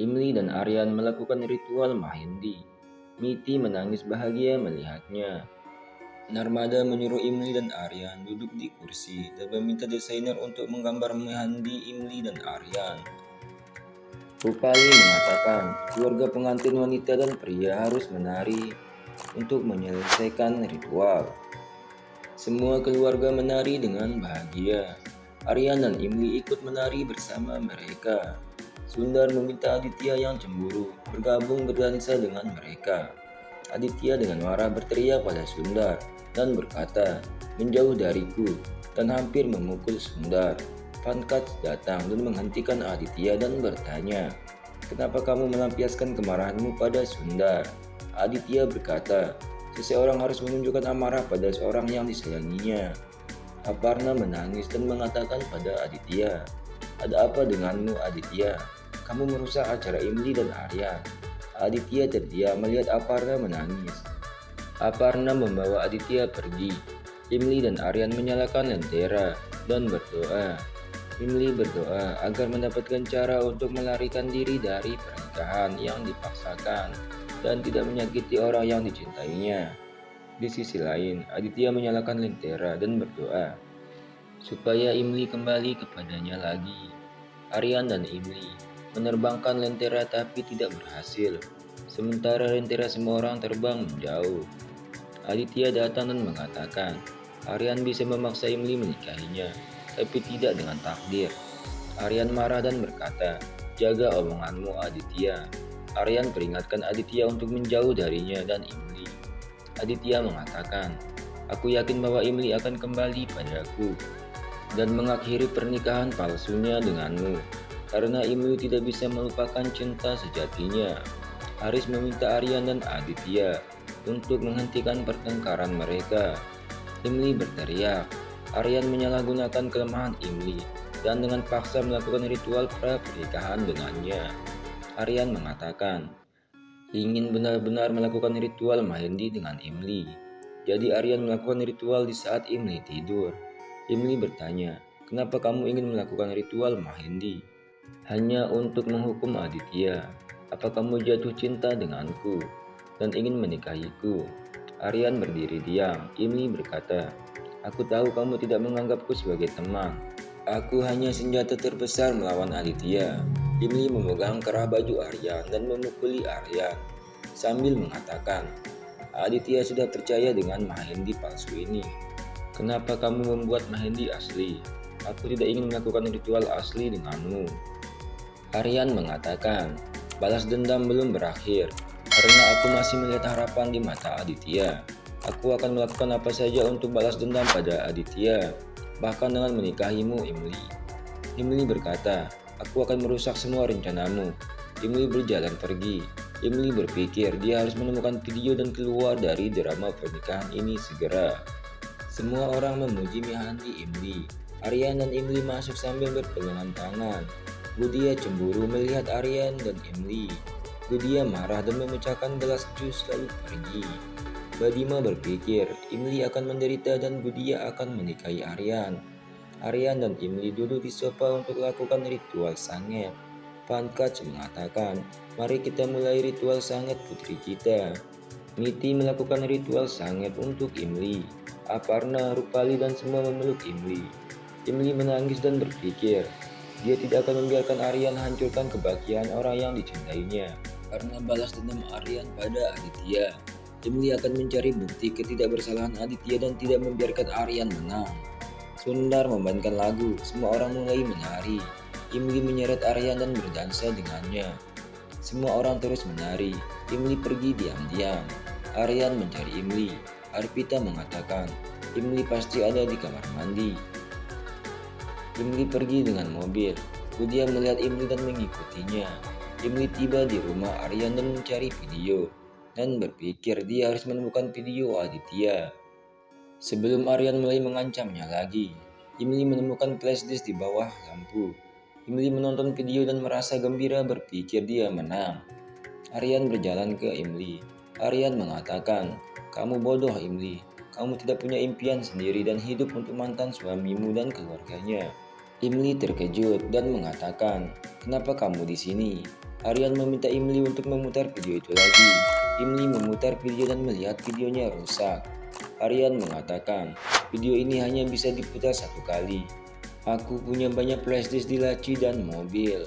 Imli dan Aryan melakukan ritual Mahendi. Miti menangis bahagia melihatnya. Narmada menyuruh Imli dan Aryan duduk di kursi dan meminta desainer untuk menggambar Mahendi Imli dan Aryan. Rupali mengatakan keluarga pengantin wanita dan pria harus menari untuk menyelesaikan ritual. Semua keluarga menari dengan bahagia. Aryan dan Imli ikut menari bersama mereka. Sundar meminta Aditya yang cemburu bergabung berdansa dengan mereka. Aditya dengan marah berteriak pada Sundar dan berkata, "Menjauh dariku," dan hampir memukul Sundar. Pankaj datang dan menghentikan Aditya dan bertanya, "Kenapa kamu melampiaskan kemarahanmu pada Sundar?" Aditya berkata, "Seseorang harus menunjukkan amarah pada seorang yang disayanginya." Aparna menangis dan mengatakan pada Aditya, "Ada apa denganmu, Aditya? Kamu merusak acara Imli dan Aryan." Aditya terdiam melihat Aparna menangis. Aparna membawa Aditya pergi. Imli dan Aryan menyalakan lentera dan berdoa. Imli berdoa agar mendapatkan cara untuk melarikan diri dari pernikahan yang dipaksakan dan tidak menyakiti orang yang dicintainya. Di sisi lain, Aditya menyalakan lentera dan berdoa supaya Imli kembali kepadanya lagi. Aryan dan Imli menerbangkan lentera tapi tidak berhasil. Sementara lentera semua orang terbang menjauh. Aditya datang dan mengatakan, Aryan bisa memaksa Imli menikahinya, tapi tidak dengan takdir. Aryan marah dan berkata, "Jaga omonganmu, Aditya." Aryan peringatkan Aditya untuk menjauh darinya dan Imli. Aditya mengatakan, "Aku yakin bahwa Imli akan kembali padaku dan mengakhiri pernikahan palsunya denganmu, karena Imli tidak bisa melupakan cinta sejatinya." Haris meminta Aryan dan Aditya untuk menghentikan pertengkaran mereka. Imli berteriak. Aryan menyalahgunakan kelemahan Imli dan dengan paksa melakukan ritual pernikahan dengannya. Aryan mengatakan ingin benar-benar melakukan ritual Mahendi dengan Imli. Jadi Aryan melakukan ritual di saat Imli tidur. Imli bertanya, "Kenapa kamu ingin melakukan ritual Mahendi?" "Hanya untuk menghukum Aditya. Apa kamu jatuh cinta denganku dan ingin menikahiku?" Aryan berdiri diam. Imli berkata, "Aku tahu kamu tidak menganggapku sebagai teman. Aku hanya senjata terbesar melawan Aditya." Imli memegang kerah baju Aryan dan memukuli Aryan sambil mengatakan, "Aditya sudah percaya dengan Mahendi palsu ini. Kenapa kamu membuat Mahendi asli? Aku tidak ingin melakukan ritual asli denganmu." Aryan mengatakan, "Balas dendam belum berakhir. Karena aku masih melihat harapan di mata Aditya. Aku akan melakukan apa saja untuk balas dendam pada Aditya, bahkan dengan menikahimu, Imli." Imli berkata, "Aku akan merusak semua rencanamu." Imli berjalan pergi. Imli berpikir dia harus menemukan video dan keluar dari drama pernikahan ini segera. Semua orang memuji Mahendi Imli. Aryan dan Imli masuk sambil berpegangan tangan. Budia cemburu melihat Aryan dan Imli. Budia marah dan memecahkan gelas jus lalu pergi. Badima berpikir Imli akan menderita dan Budia akan menikahi Aryan. Aryan dan Imli duduk di sofa untuk lakukan ritual sanget. Pankaj mengatakan, "Mari kita mulai ritual sanget putri kita." Miti melakukan ritual sanget untuk Imli. Aparna, Rupali dan semua memeluk Imli. Imli menangis dan berpikir dia tidak akan membiarkan Aryan hancurkan kebahagiaan orang yang dicintainya. Karena balas dendam Aryan pada Aditya, Imli akan mencari bukti ketidakbersalahan Aditya dan tidak membiarkan Aryan menang. Sundar memainkan lagu, semua orang mulai menari. Imli menyeret Aryan dan berdansa dengannya. Semua orang terus menari. Imli pergi diam-diam. Aryan mencari Imli. Arpita mengatakan, "Imli pasti ada di kamar mandi." Imli pergi dengan mobil. Budia melihat Imli dan mengikutinya. Imli tiba di rumah Aryan dan mencari video dan berpikir dia harus menemukan video Aditya. Sebelum Aryan mulai mengancamnya lagi, Imli menemukan flashdisk di bawah lampu. Imli menonton video dan merasa gembira berpikir dia menang. Aryan berjalan ke Imli. Aryan mengatakan, "Kamu bodoh Imli, kamu tidak punya impian sendiri dan hidup untuk mantan suamimu dan keluarganya." Imli terkejut dan mengatakan, "Kenapa kamu di sini?" Aryan meminta Imli untuk memutar video itu lagi. Imli memutar video dan melihat videonya rusak. Aryan mengatakan, video ini hanya bisa diputar satu kali. Aku punya banyak flashdisk di laci dan mobil.